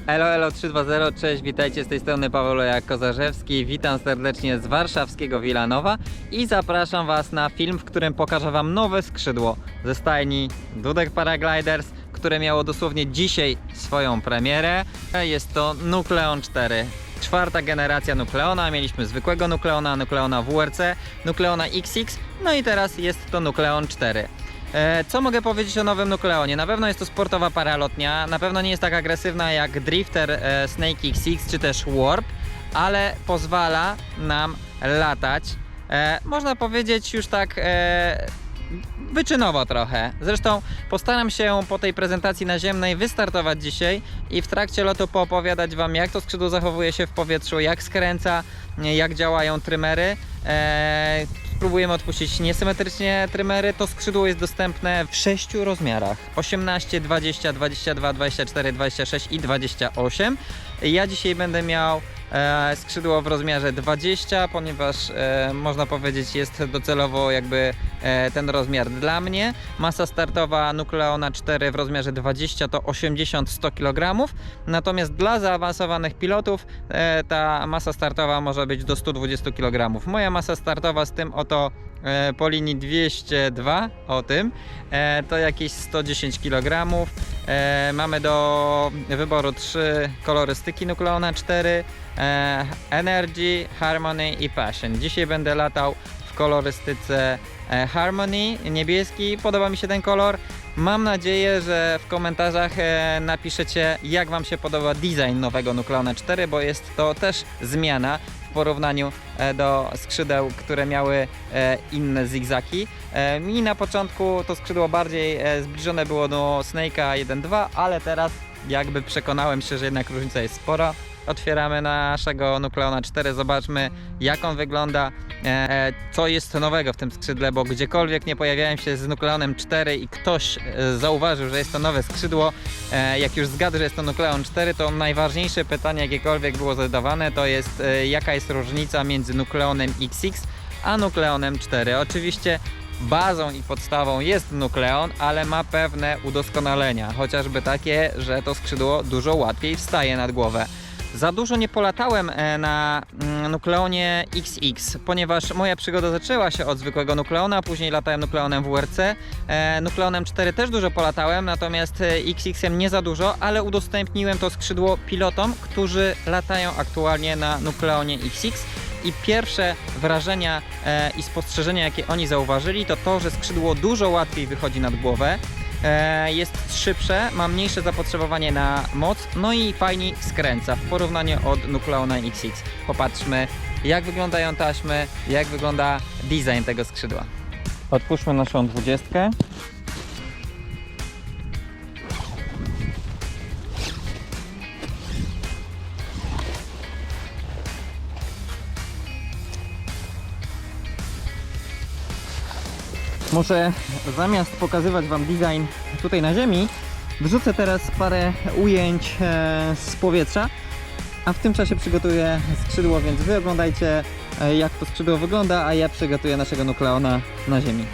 Elo 320, cześć, witajcie, z tej strony Paweł Kozarzewski, witam serdecznie z warszawskiego Wilanowa i zapraszam Was na film, w którym pokażę Wam nowe skrzydło ze stajni Dudek Paragliders, które miało dosłownie dzisiaj swoją premierę. Jest to Nucleon 4. Czwarta generacja Nucleona, mieliśmy zwykłego Nucleona WRC, Nucleona XX, no i teraz jest to Nucleon 4. Co mogę powiedzieć o nowym Nucleonie? Na pewno jest to sportowa paralotnia, na pewno nie jest tak agresywna jak Drifter, Snake XX czy też Warp, ale pozwala nam latać, można powiedzieć już tak wyczynowo trochę. Zresztą postaram się po tej prezentacji naziemnej wystartować dzisiaj i w trakcie lotu poopowiadać Wam, jak to skrzydło zachowuje się w powietrzu, jak skręca, jak działają trymery. Spróbujemy odpuścić niesymetrycznie trymery. To skrzydło jest dostępne w 6 rozmiarach: 18, 20, 22, 24, 26 i 28. Ja dzisiaj będę miał skrzydło w rozmiarze 20, ponieważ można powiedzieć, jest docelowo jakby ten rozmiar dla mnie. Masa startowa Nucleona 4 w rozmiarze 20 to 80-100 kg, natomiast dla zaawansowanych pilotów ta masa startowa może być do 120 kg. Moja masa startowa z tym oto po linii 202, o tym, to jakieś 110 kg. Mamy do wyboru 3 kolorystyki Nucleona 4: Energy, Harmony i Passion. Dzisiaj będę latał w kolorystyce Harmony, niebieski, podoba mi się ten kolor. Mam nadzieję, że w komentarzach napiszecie, jak Wam się podoba design nowego Nucleona 4, bo jest to też zmiana w porównaniu do skrzydeł, które miały inne zigzaki. Mi na początku to skrzydło bardziej zbliżone było do Snake'a 1.2, ale teraz jakby przekonałem się, że jednak różnica jest spora. Otwieramy naszego Nucleona 4, zobaczmy, jak on wygląda, co jest nowego w tym skrzydle, bo gdziekolwiek nie pojawiałem się z Nucleonem 4 i ktoś zauważył, że jest to nowe skrzydło, jak już zgadł, że jest to Nucleon 4, to najważniejsze pytanie, jakiekolwiek było zadawane, to jest, jaka jest różnica między Nucleonem XX a Nucleonem 4. Oczywiście bazą i podstawą jest Nucleon, ale ma pewne udoskonalenia, chociażby takie, że to skrzydło dużo łatwiej wstaje nad głowę. Za dużo nie polatałem na Nucleonie XX, ponieważ moja przygoda zaczęła się od zwykłego Nucleona, później latałem Nucleonem WRC. Nucleonem 4 też dużo polatałem, natomiast XX-em nie za dużo, ale udostępniłem to skrzydło pilotom, którzy latają aktualnie na Nucleonie XX. I pierwsze wrażenia i spostrzeżenia, jakie oni zauważyli, to to, że skrzydło dużo łatwiej wychodzi nad głowę, jest szybsze, ma mniejsze zapotrzebowanie na moc, no i fajniej skręca w porównaniu od Nucleona XX. Popatrzmy, jak wyglądają taśmy, jak wygląda design tego skrzydła. Otwórzmy naszą 20. Muszę zamiast pokazywać Wam design tutaj na ziemi, wrzucę teraz parę ujęć z powietrza, a w tym czasie przygotuję skrzydło, więc Wy oglądajcie, jak to skrzydło wygląda, a ja przygotuję naszego Nucleona na ziemi.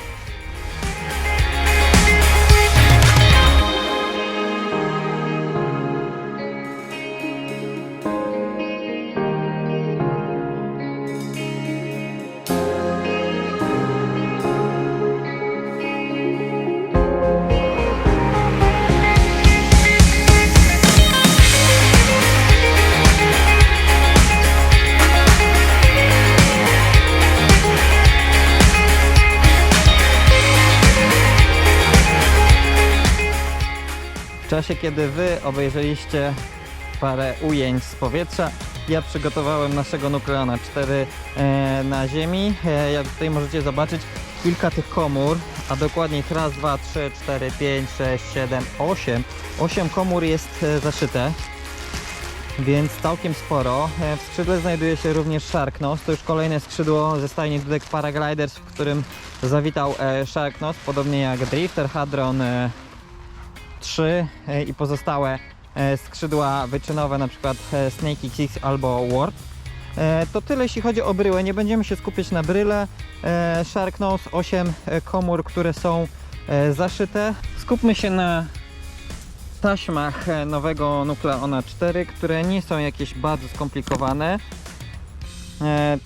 W czasie, kiedy Wy obejrzeliście parę ujęć z powietrza, ja przygotowałem naszego Nucleona 4 na ziemi. Jak tutaj możecie zobaczyć, kilka tych komór, a dokładniej raz, 2, 3, 4, 5, 6, 7, 8. 8 komór jest zaszyte, więc całkiem sporo. W skrzydle znajduje się również Sharknose. To już kolejne skrzydło ze stajni Dudek Paragliders, w którym zawitał Sharknose, podobnie jak Drifter, Hadron 3 i pozostałe skrzydła wyczynowe, na przykład Snake XX albo Warp. To tyle, jeśli chodzi o bryłę. Nie będziemy się skupiać na bryle. Sharknose, 8 komór, które są zaszyte. Skupmy się na taśmach nowego Nucleona 4, które nie są jakieś bardzo skomplikowane.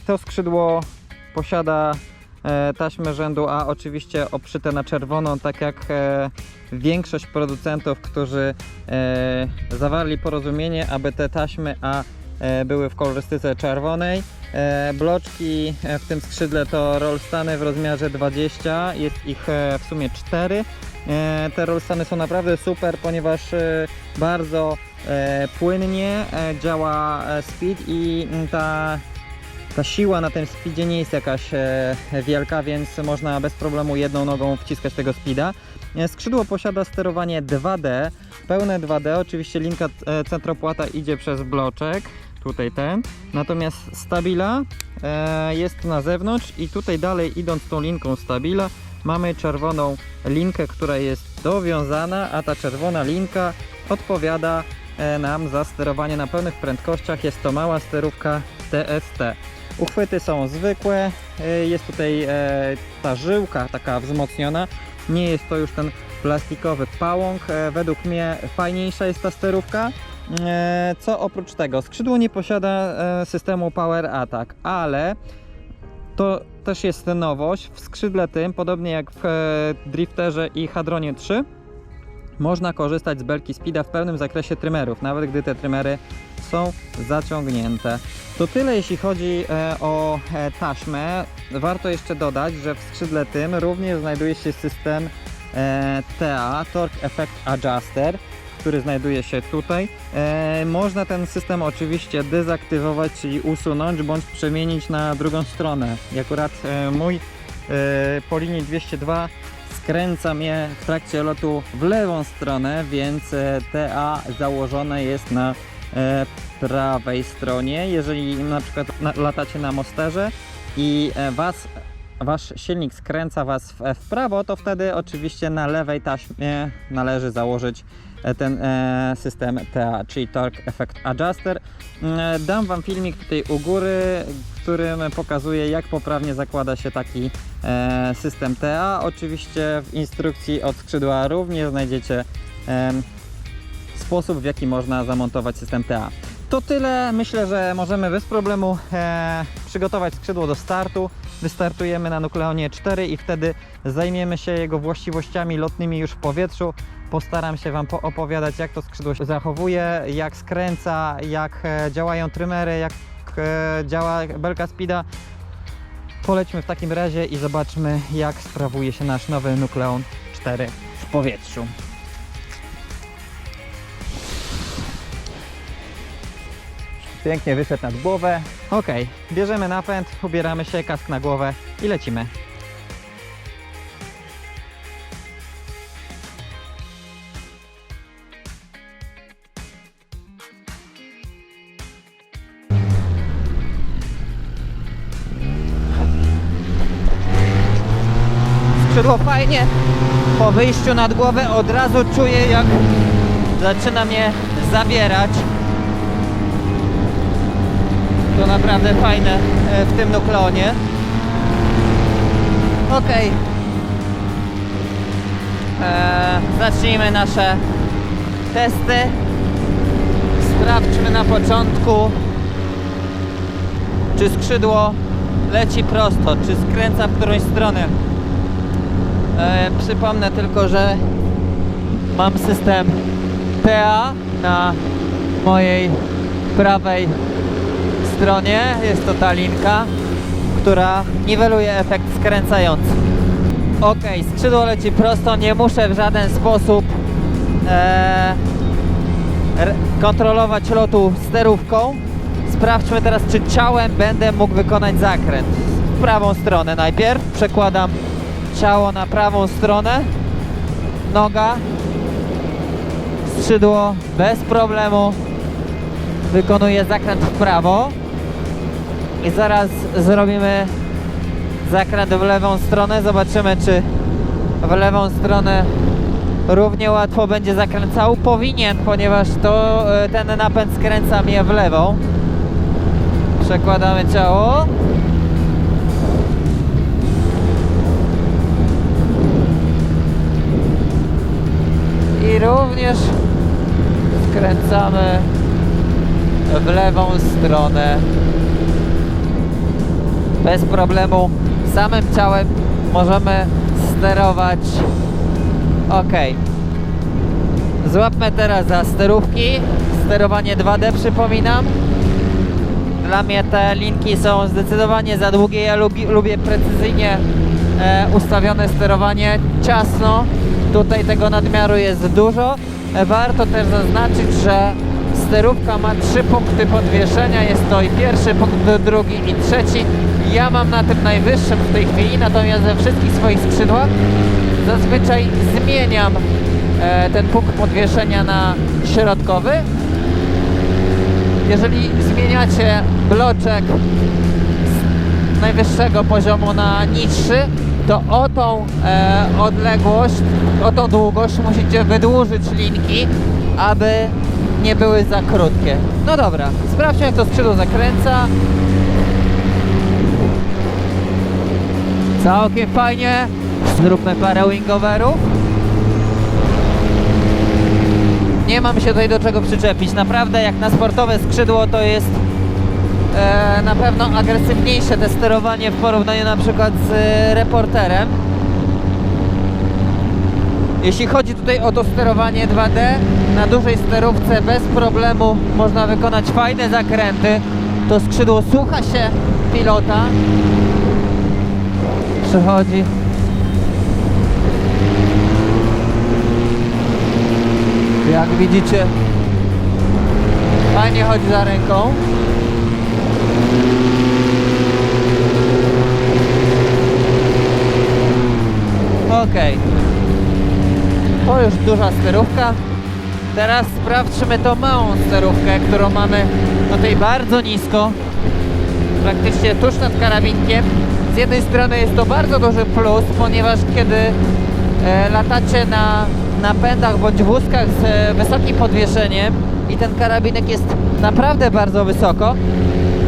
To skrzydło posiada taśmy rzędu A, oczywiście obszyte na czerwono, tak jak większość producentów, którzy zawarli porozumienie, aby te taśmy A były w kolorystyce czerwonej. Bloczki w tym skrzydle to rollstany w rozmiarze 20, jest ich w sumie 4. Te rollstany są naprawdę super, ponieważ bardzo płynnie działa speed i ta siła na tym speedzie nie jest jakaś wielka, więc można bez problemu jedną nogą wciskać tego speeda. Skrzydło posiada sterowanie 2D, pełne 2D, oczywiście linka centropłata idzie przez bloczek, tutaj ten, natomiast stabila jest na zewnątrz i tutaj dalej idąc tą linką stabila mamy czerwoną linkę, która jest dowiązana, a ta czerwona linka odpowiada nam za sterowanie na pełnych prędkościach. Jest to mała sterówka TST. Uchwyty są zwykłe, jest tutaj ta żyłka taka wzmocniona, nie jest to już ten plastikowy pałąk. Według mnie fajniejsza jest ta sterówka. Co oprócz tego, skrzydło nie posiada systemu Power Attack, ale to też jest nowość. W skrzydle tym, podobnie jak w Drifterze i Hadronie 3, można korzystać z belki speeda w pełnym zakresie trymerów, nawet gdy te trymery są zaciągnięte. To tyle jeśli chodzi o taśmę. Warto jeszcze dodać, że w skrzydle tym również znajduje się system TA, Torque Effect Adjuster, który znajduje się tutaj. Można ten system oczywiście dezaktywować, czyli usunąć, bądź przemienić na drugą stronę. I akurat mój po linii 202 skręca mnie w trakcie lotu w lewą stronę, więc TA założone jest na prawej stronie. Jeżeli na przykład latacie na mosterze i wasz silnik skręca was w prawo, to wtedy oczywiście na lewej taśmie należy założyć ten system TA, czyli Torque Effect Adjuster. Dam wam filmik tutaj u góry, w którym pokazuję, jak poprawnie zakłada się taki system TA. Oczywiście w instrukcji od skrzydła również znajdziecie sposób, w jaki można zamontować system TA. To tyle. Myślę, że możemy bez problemu przygotować skrzydło do startu. Wystartujemy na Nucleonie 4 i wtedy zajmiemy się jego właściwościami lotnymi już w powietrzu. Postaram się wam opowiadać, jak to skrzydło się zachowuje, jak skręca, jak działają trymery, jak działa belka speeda. Polećmy w takim razie i zobaczmy, jak sprawuje się nasz nowy Nucleon 4 w powietrzu. Pięknie wyszedł nad głowę. Ok, bierzemy napęd, ubieramy się, kask na głowę i lecimy. Skrzydło fajnie. Po wyjściu nad głowę od razu czuję, jak zaczyna mnie zabierać. To naprawdę fajne w tym Nucleonie. Ok. Zacznijmy nasze testy. Sprawdźmy na początku, czy skrzydło leci prosto, czy skręca w którąś stronę. Przypomnę tylko, że mam system TA na mojej prawej stronie. Jest to ta linka, która niweluje efekt skręcający. Ok, skrzydło leci prosto, nie muszę w żaden sposób kontrolować lotu sterówką. Sprawdźmy teraz, czy ciałem będę mógł wykonać zakręt. W prawą stronę najpierw przekładam ciało na prawą stronę, noga, skrzydło bez problemu wykonuje zakręt w prawo i zaraz zrobimy zakręt w lewą stronę. Zobaczymy, czy w lewą stronę równie łatwo będzie zakręcał. Powinien, ponieważ ten napęd skręca mnie w lewą. Przekładamy ciało. I również skręcamy w lewą stronę. Bez problemu samym ciałem możemy sterować. Ok. Złapmy teraz za sterówki. Sterowanie 2D, przypominam. Dla mnie te linki są zdecydowanie za długie. Ja lubię precyzyjnie ustawione sterowanie, ciasno. Tutaj tego nadmiaru jest dużo. Warto też zaznaczyć, że sterówka ma 3 punkty podwieszenia. Jest to i pierwszy punkt, drugi i trzeci. Ja mam na tym najwyższym w tej chwili, natomiast we wszystkich swoich skrzydłach zazwyczaj zmieniam ten punkt podwieszenia na środkowy. Jeżeli zmieniacie bloczek z najwyższego poziomu na niższy, to o tą odległość, o tą długość musicie wydłużyć linki, aby nie były za krótkie. No dobra, sprawdźmy, jak to skrzydło zakręca. Całkiem fajnie. Zróbmy parę wingoverów. Nie mam się tutaj do czego przyczepić. Naprawdę jak na sportowe skrzydło to jest na pewno agresywniejsze te sterowanie w porównaniu na przykład z reporterem. Jeśli chodzi tutaj o to sterowanie 2D, na dużej sterówce bez problemu można wykonać fajne zakręty. To skrzydło słucha się pilota. Przechodzi. Jak widzicie, fajnie chodzi za ręką. Ok. To już duża sterówka. Teraz sprawdźmy tą małą sterówkę, którą mamy tutaj bardzo nisko. Praktycznie tuż nad karabinkiem. Z jednej strony jest to bardzo duży plus, ponieważ kiedy latacie na napędach bądź wózkach z wysokim podwieszeniem i ten karabinek jest naprawdę bardzo wysoko,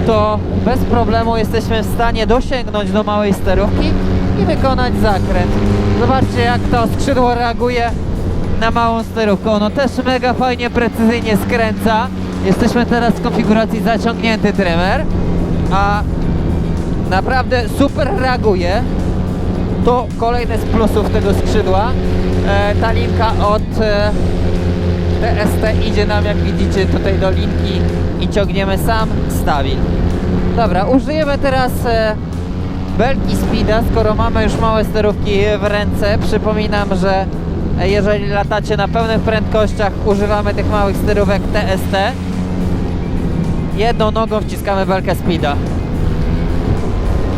to bez problemu jesteśmy w stanie dosięgnąć do małej sterówki i wykonać zakręt. Zobaczcie, jak to skrzydło reaguje na małą sterówkę. Ono też mega fajnie, precyzyjnie skręca. Jesteśmy teraz w konfiguracji zaciągnięty trymer, a naprawdę super reaguje. To kolejny z plusów tego skrzydła. Ta linka od TST idzie nam, jak widzicie, tutaj do linki i ciągniemy sam stabil. Dobra, użyjemy teraz belki Speeda, skoro mamy już małe sterówki w ręce. Przypominam, że jeżeli latacie na pełnych prędkościach, używamy tych małych sterówek TST. Jedną nogą wciskamy belkę Speeda.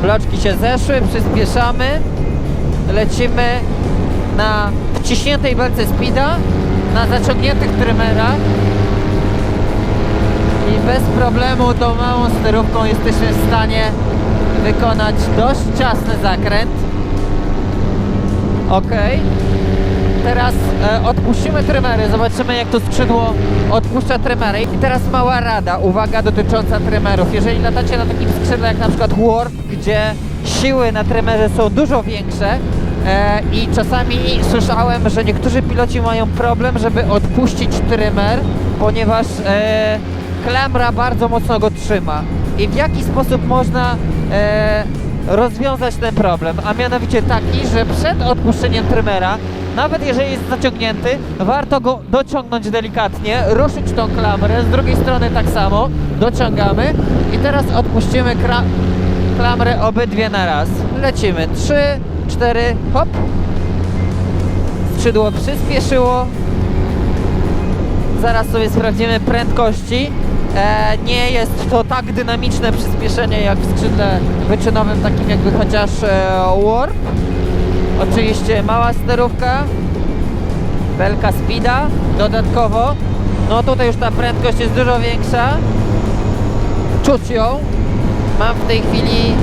Bloczki się zeszły, przyspieszamy. Lecimy na wciśniętej belce Speeda, na zaciągniętych trymerach i bez problemu tą małą sterówką jesteśmy w stanie wykonać dość ciasny zakręt. Ok. Teraz odpuścimy trymery, zobaczymy, jak to skrzydło odpuszcza trymery. I teraz mała rada, uwaga dotycząca trymerów. Jeżeli latacie na takim skrzydle jak na przykład Warp, gdzie siły na trymerze są dużo większe i czasami słyszałem, że niektórzy piloci mają problem, żeby odpuścić trymer, ponieważ klamra bardzo mocno go trzyma. I w jaki sposób można rozwiązać ten problem? A mianowicie taki, że przed odpuszczeniem trymera, nawet jeżeli jest zaciągnięty, warto go dociągnąć delikatnie, ruszyć tą klamrę, z drugiej strony tak samo, dociągamy i teraz odpuścimy klamrę obydwie na raz. Lecimy, 3, 4, hop. Skrzydło przyspieszyło. Zaraz sobie sprawdzimy prędkości. Nie jest to tak dynamiczne przyspieszenie jak w skrzydle wyczynowym, takim jakby chociaż Warp. Oczywiście mała sterówka, belka Speeda dodatkowo. No tutaj już ta prędkość jest dużo większa. Czuć ją. Mam w tej chwili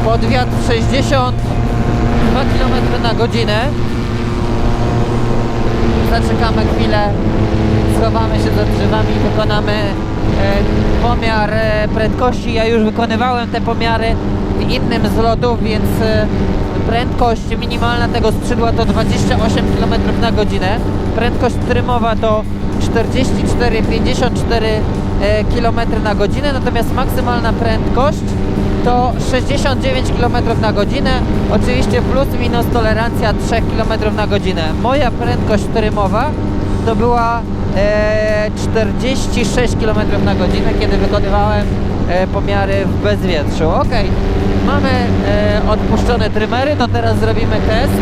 pod wiatr 62 km na godzinę. Zaczekamy chwilę, schowamy się za drzewami i wykonamy pomiar prędkości. Ja już wykonywałem te pomiary w innym z lotów, więc Prędkość minimalna tego skrzydła to 28 km na godzinę. Prędkość trymowa to 44-54 km na godzinę, natomiast maksymalna prędkość to 69 km na godzinę, oczywiście plus minus tolerancja 3 km na godzinę. Moja prędkość trymowa to była 46 km na godzinę, kiedy wykonywałem pomiary w bezwietrzu. Ok, mamy odpuszczone trymery, to teraz zrobimy test.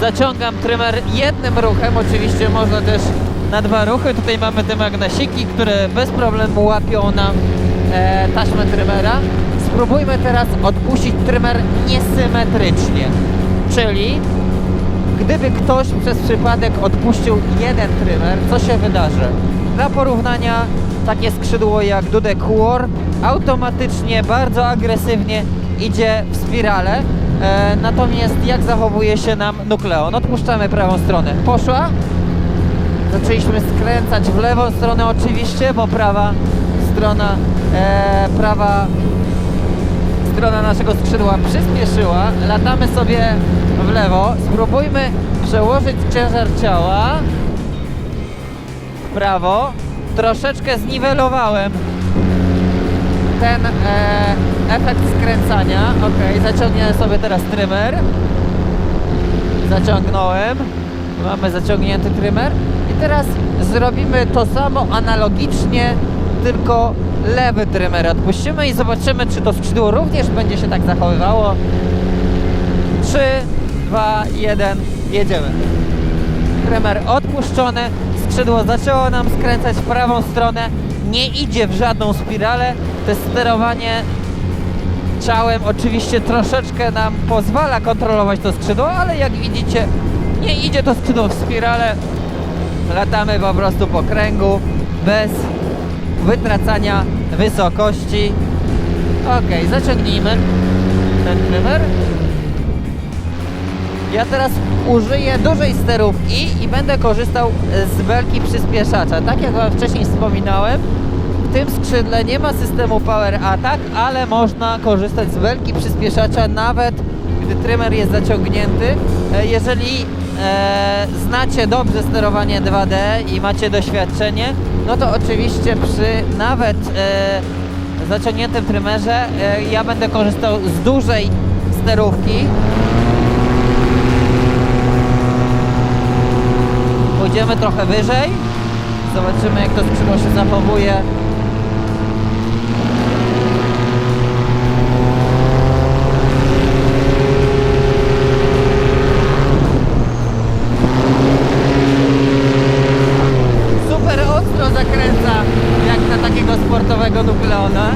Zaciągam trymer jednym ruchem, oczywiście można też na 2 ruchy. Tutaj mamy te magnesiki, które bez problemu łapią nam taśmę trymera. Spróbujmy teraz odpuścić trymer niesymetrycznie, czyli gdyby ktoś przez przypadek odpuścił jeden trymer, co się wydarzy? Dla porównania, takie skrzydło jak Dudek War automatycznie, bardzo agresywnie idzie w spirale. Natomiast jak zachowuje się nam Nukleon? Odpuszczamy prawą stronę. Poszła. Zaczęliśmy skręcać w lewą stronę oczywiście, bo prawa strona naszego skrzydła przyspieszyła. Latamy sobie w lewo. Spróbujmy przełożyć ciężar ciała w prawo. Troszeczkę zniwelowałem ten efekt skręcania. Ok, zaciągniemy sobie teraz trymer. Zaciągnąłem. Mamy zaciągnięty trymer. I teraz zrobimy to samo analogicznie, tylko lewy trymer odpuścimy i zobaczymy, czy to skrzydło również będzie się tak zachowywało. 3, 2, 1, jedziemy. Trymer odpuszczony, skrzydło zaczęło nam skręcać w prawą stronę, nie idzie w żadną spiralę. To sterowanie ciałem oczywiście troszeczkę nam pozwala kontrolować to skrzydło, ale jak widzicie, nie idzie to skrzydło w spirale. Latamy po prostu po kręgu bez wytracania wysokości. Ok, zaciągnijmy ten trymer. Ja teraz użyję dużej sterówki i będę korzystał z belki przyspieszacza. Tak jak wam wcześniej wspominałem, w tym skrzydle nie ma systemu Power Attack, ale można korzystać z belki przyspieszacza nawet gdy trymer jest zaciągnięty. Jeżeli znacie dobrze sterowanie 2D i macie doświadczenie, no to oczywiście przy nawet zaciągniętym trymerze ja będę korzystał z dużej sterówki. Pójdziemy trochę wyżej, zobaczymy jak to skrzydło się zachowuje. Super ostro zakręca jak na takiego sportowego Nukleona.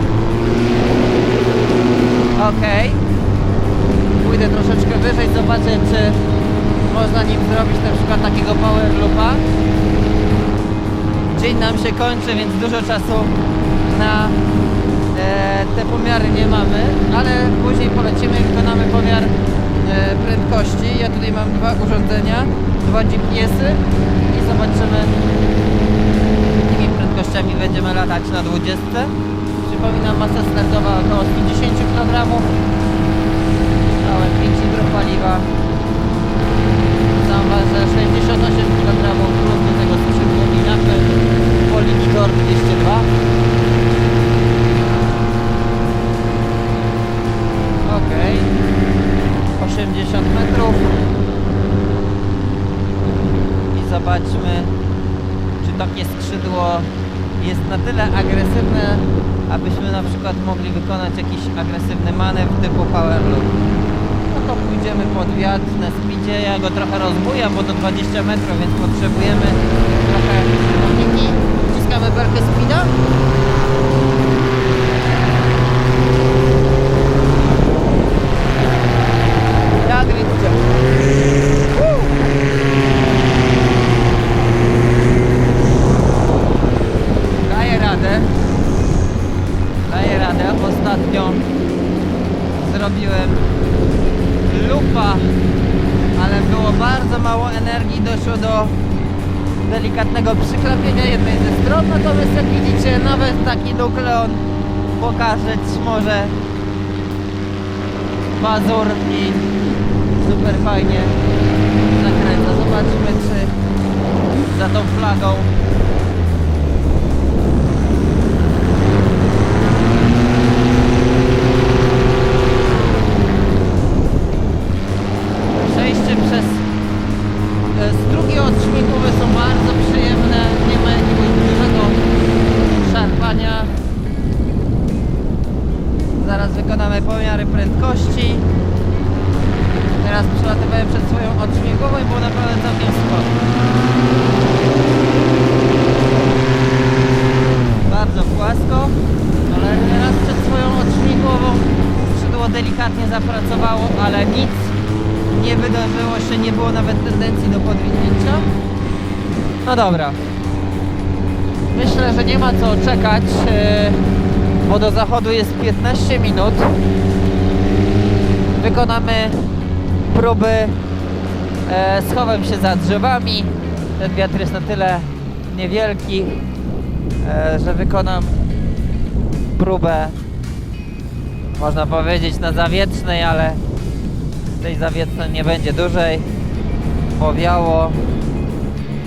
Ok, pójdę troszeczkę wyżej, zobaczę czy można nim zrobić na przykład takiego power loopa. Dzień nam się kończy, więc dużo czasu na te pomiary nie mamy, ale później polecimy i wykonamy pomiar prędkości. Ja tutaj mam 2 urządzenia, 2 GPS-y i zobaczymy, jakimi prędkościami będziemy latać na 20. Przypominam, masa startowa około 50 kg. Dałem 5 litrów paliwa. Sam ważę 68 kg plus do tego skrzydło i napęd Polinitor 202. Ok, 80 metrów i zobaczmy, czy takie skrzydło jest na tyle agresywne, abyśmy na przykład mogli wykonać jakiś agresywny manewr typu power loop. No to pójdziemy pod wiatr na speedzie, ja go trochę rozbujam, bo to 20 metrów, więc potrzebujemy trochę techniki. Wciskamy belkę speeda. Jak widzicie. Daję radę. Ostatnio zrobiłem loopa, ale było bardzo mało energii, doszło do delikatnego przyklapienia jednej ze stron, natomiast jak widzicie, nawet taki Nukleon pokazać może pazur i super fajnie zakręca. Zobaczmy, czy za tą flagą przejście przez strugi odświegowe są bardzo przyjemne, nie ma jakiegoś dużego szarpania. Zaraz wykonamy pomiary prędkości. Teraz przelatywałem przed swoją odświegową i było naprawdę całkiem sporo. Bardzo płasko, ale teraz przed swoją odświegową skrzydło delikatnie zapracowało, ale nic nie wydarzyło się, nie było nawet tendencji do podwinięcia. No dobra. Myślę, że nie ma co czekać, bo do zachodu jest 15 minut. Wykonamy próby. Schowam się za drzewami. Ten wiatr jest na tyle niewielki, że wykonam próbę, można powiedzieć, na zawietrznej, ale tej zawietrznej nie będzie dłużej. Powiało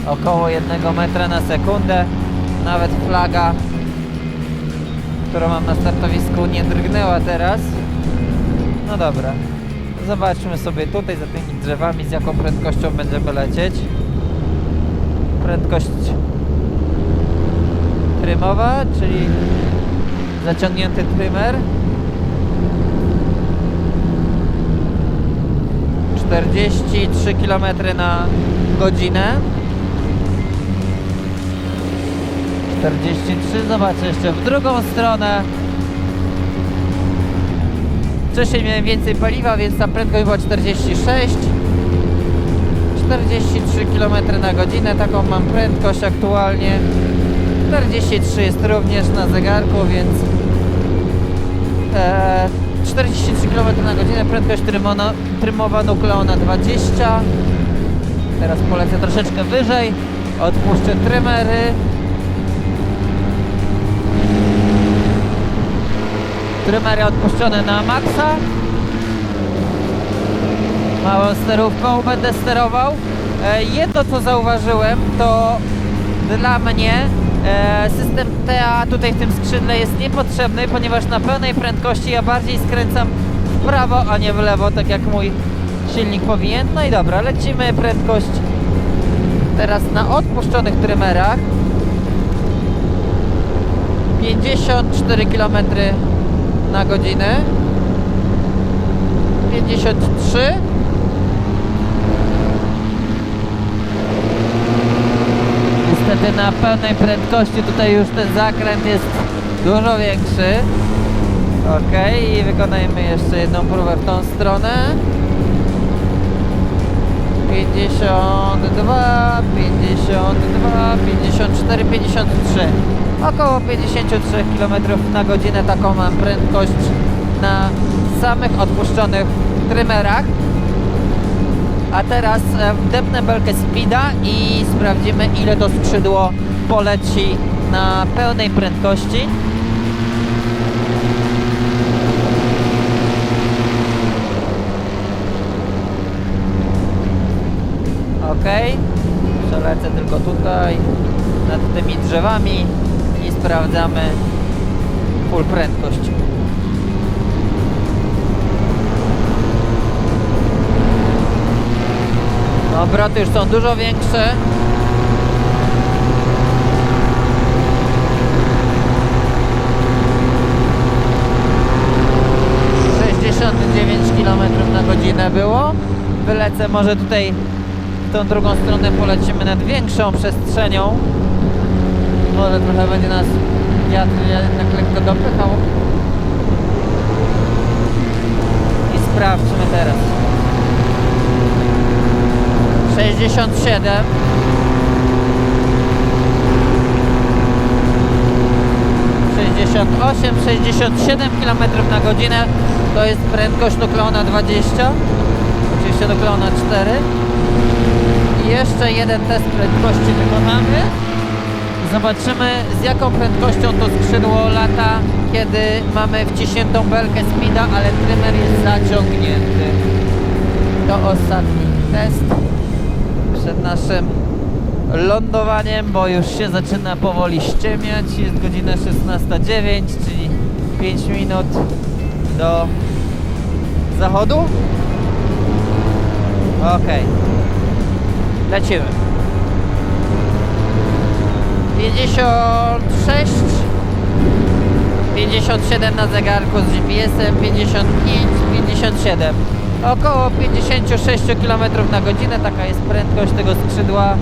około 1 metra na sekundę. Nawet flaga, którą mam na startowisku, nie drgnęła teraz. No dobra, zobaczmy sobie tutaj za tymi drzewami, z jaką prędkością będziemy lecieć. Prędkość trymowa, czyli zaciągnięty trymer. 43 km na godzinę. 43, zobaczę jeszcze w drugą stronę. Wcześniej miałem więcej paliwa, więc ta prędkość była 46. 43 km na godzinę, taką mam prędkość aktualnie. 43 jest również na zegarku, więc 43 km na godzinę, prędkość trymowa nukleona 20. Teraz polecę troszeczkę wyżej, odpuszczę trymery. Trymery odpuszczone na maksa. Małą sterówką będę sterował. Jedno co zauważyłem, to dla mnie system TA tutaj w tym skrzydle jest niepotrzebny, ponieważ na pełnej prędkości ja bardziej skręcam w prawo, a nie w lewo, tak jak mój silnik powinien. No i dobra, lecimy prędkość teraz na odpuszczonych trymerach. 54 km na godzinę. 53. Niestety na pełnej prędkości tutaj już ten zakręt jest dużo większy. Ok, i wykonajmy jeszcze jedną próbę w tą stronę. 52, 52, 54, 53. Około 53 km na godzinę taką mam prędkość na samych odpuszczonych trymerach. A teraz wdepnę belkę speeda i sprawdzimy, ile to skrzydło poleci na pełnej prędkości. Ok, przelecę tylko tutaj nad tymi drzewami i sprawdzamy full prędkość. Obroty już są dużo większe. km na godzinę było. Wylecę może tutaj w tą drugą stronę, polecimy nad większą przestrzenią. Może trochę będzie nas wiatr jednak lekko dopychał. I sprawdźmy teraz. 67. 68, 67 km na godzinę to jest prędkość nukleona 20, oczywiście nukleona 4. I jeszcze jeden test prędkości wykonamy. Zobaczymy, z jaką prędkością to skrzydło lata, kiedy mamy wciśniętą belkę speeda, ale trymer jest zaciągnięty. To ostatni test przed naszym lądowaniem, bo już się zaczyna powoli ściemniać. Jest godzina 16:09, czyli 5 minut do zachodu. Okej. Lecimy. 56, 57 na zegarku z GPS-em, 55, 57. Około 56 km na godzinę, taka jest prędkość tego skrzydła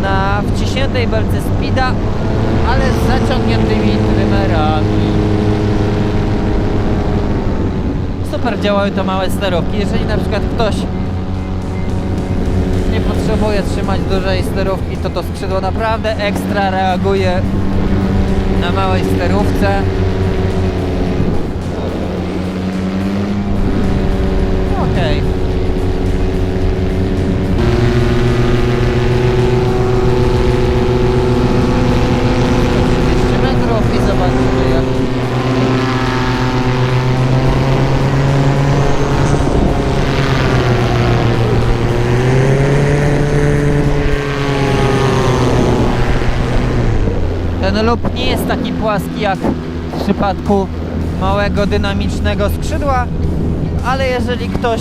na wciśniętej belce speeda, ale z zaciągniętymi trymerami. Super działają to małe sterówki. Jeżeli na przykład ktoś nie potrzebuje trzymać dużej sterówki, to skrzydło naprawdę ekstra reaguje na małej sterówce. Okej. 200 metrów i zobaczymy jak ten lub nie jest taki płaski jak w przypadku małego dynamicznego skrzydła, ale jeżeli ktoś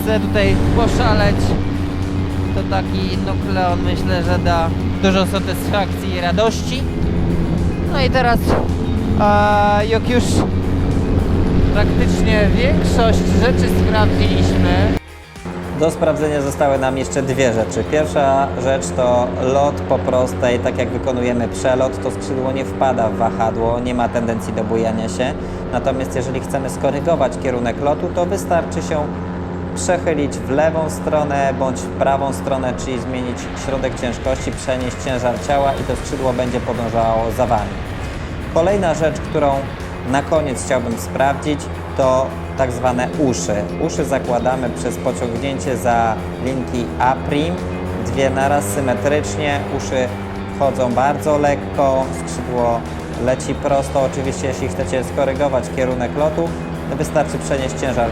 chce tutaj poszaleć, to taki nukleon myślę, że da dużo satysfakcji i radości. No i teraz jak już praktycznie większość rzeczy sprawdziliśmy, Do sprawdzenia zostały nam jeszcze dwie rzeczy. Pierwsza rzecz to lot po prostej, tak jak wykonujemy przelot, to skrzydło nie wpada w wahadło, nie ma tendencji do bujania się. Natomiast jeżeli chcemy skorygować kierunek lotu, to wystarczy się przechylić w lewą stronę bądź w prawą stronę, czyli zmienić środek ciężkości, przenieść ciężar ciała i to skrzydło będzie podążało za Wami. Kolejna rzecz, którą na koniec chciałbym sprawdzić, to tak zwane uszy. Uszy zakładamy przez pociągnięcie za linki A', dwie naraz symetrycznie, uszy chodzą bardzo lekko, skrzydło leci prosto. Oczywiście jeśli chcecie skorygować kierunek lotu, to wystarczy przenieść ciężar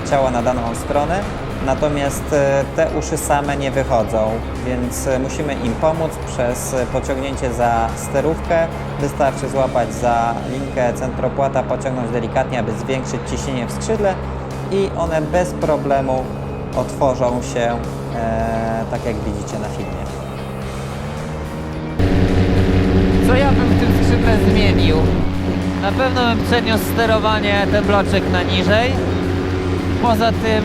ciała na daną stronę, natomiast te uszy same nie wychodzą, więc musimy im pomóc przez pociągnięcie za sterówkę. Wystarczy złapać za linkę centropłata, pociągnąć delikatnie, aby zwiększyć ciśnienie w skrzydle i one bez problemu otworzą się, tak jak widzicie na filmie. co ja bym w tym skrzydle zmienił? Na pewno bym przeniósł sterowanie, ten bloczek na niżej. Poza tym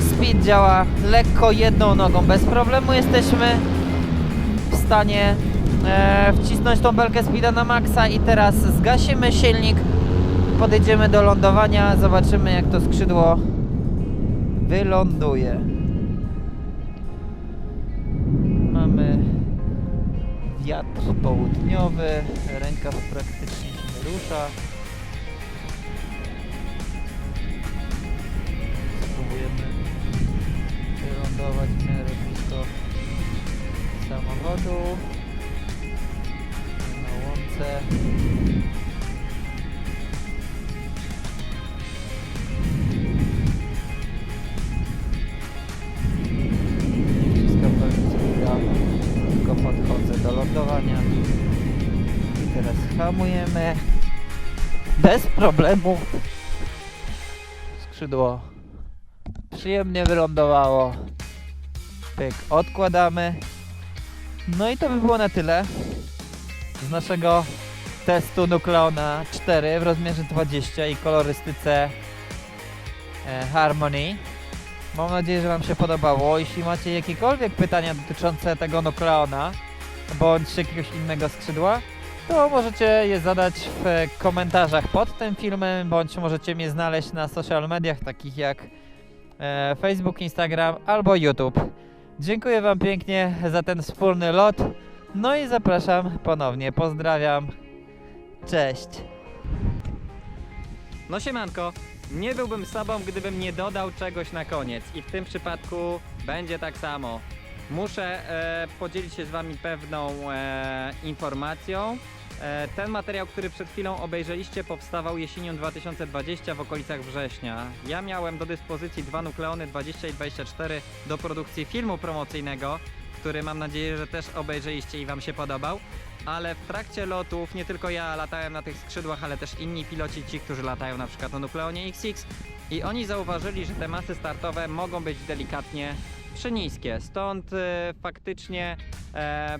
speed działa lekko jedną nogą, bez problemu jesteśmy w stanie wcisnąć tą belkę speeda na maksa i teraz zgasimy silnik, podejdziemy do lądowania, zobaczymy jak to skrzydło wyląduje. Mamy wiatr południowy, rękaw praktycznie się nie rusza. Spróbujemy wylądować w miarę blisko samochodu na łące. Tylko podchodzę do lądowania i teraz hamujemy bez problemu. Skrzydło przyjemnie wylądowało. Pyk, odkładamy. No i to by było na tyle z naszego testu Nucleona 4 w rozmiarze 20 i kolorystyce Harmony. Mam nadzieję, że Wam się podobało. Jeśli macie jakiekolwiek pytania dotyczące tego Nucleona bądź jakiegoś innego skrzydła, to możecie je zadać w komentarzach pod tym filmem, bądź możecie mnie znaleźć na social mediach takich jak Facebook, Instagram albo YouTube. Dziękuję Wam pięknie za ten wspólny lot. No i zapraszam ponownie. Pozdrawiam. Cześć. No siemanko, nie byłbym sobą, gdybym nie dodał czegoś na koniec i w tym przypadku będzie tak samo. Muszę podzielić się z Wami pewną informacją. Ten materiał, który przed chwilą obejrzeliście, powstawał jesienią 2020 w okolicach września. Ja miałem do dyspozycji 2 Nukleony 20 i 24 do produkcji filmu promocyjnego, który mam nadzieję, że też obejrzeliście i Wam się podobał. Ale w trakcie lotów nie tylko ja latałem na tych skrzydłach, ale też inni piloci, ci, którzy latają na przykład na Nukleonie XX, i oni zauważyli, że te masy startowe mogą być delikatnie niskie. Stąd faktycznie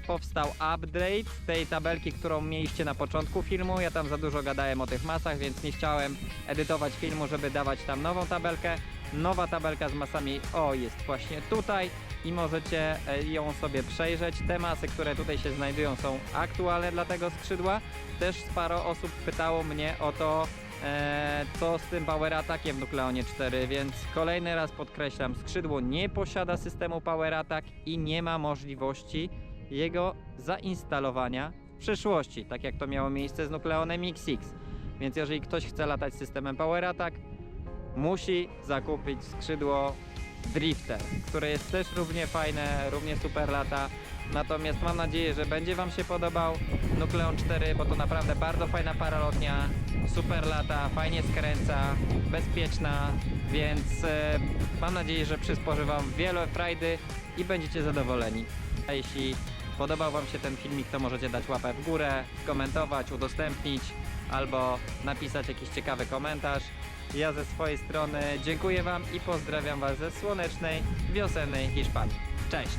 powstał update tej tabelki, którą mieliście na początku filmu. Ja tam za dużo gadałem o tych masach, więc nie chciałem edytować filmu, żeby dawać tam nową tabelkę. Nowa tabelka z masami jest właśnie tutaj i możecie ją sobie przejrzeć. Te masy, które tutaj się znajdują, są aktualne dla tego skrzydła. Też sporo osób pytało mnie o to, co z tym Power Attackiem w Nukleonie 4, więc kolejny raz podkreślam, skrzydło nie posiada systemu Power Attack i nie ma możliwości jego zainstalowania w przyszłości, tak jak to miało miejsce z Nukleonem XX. Więc jeżeli ktoś chce latać systemem Power Attack, musi zakupić skrzydło Drifter, które jest też równie fajne, równie super lata. Natomiast mam nadzieję, że będzie Wam się podobał Nukleon 4, bo to naprawdę bardzo fajna paralotnia, super lata, fajnie skręca, bezpieczna, więc mam nadzieję, że przysporzy Wam wiele frajdy i będziecie zadowoleni. A jeśli podobał Wam się ten filmik, to możecie dać łapę w górę, skomentować, udostępnić albo napisać jakiś ciekawy komentarz. Ja ze swojej strony dziękuję Wam i pozdrawiam Was ze słonecznej, wiosennej Hiszpanii. Cześć!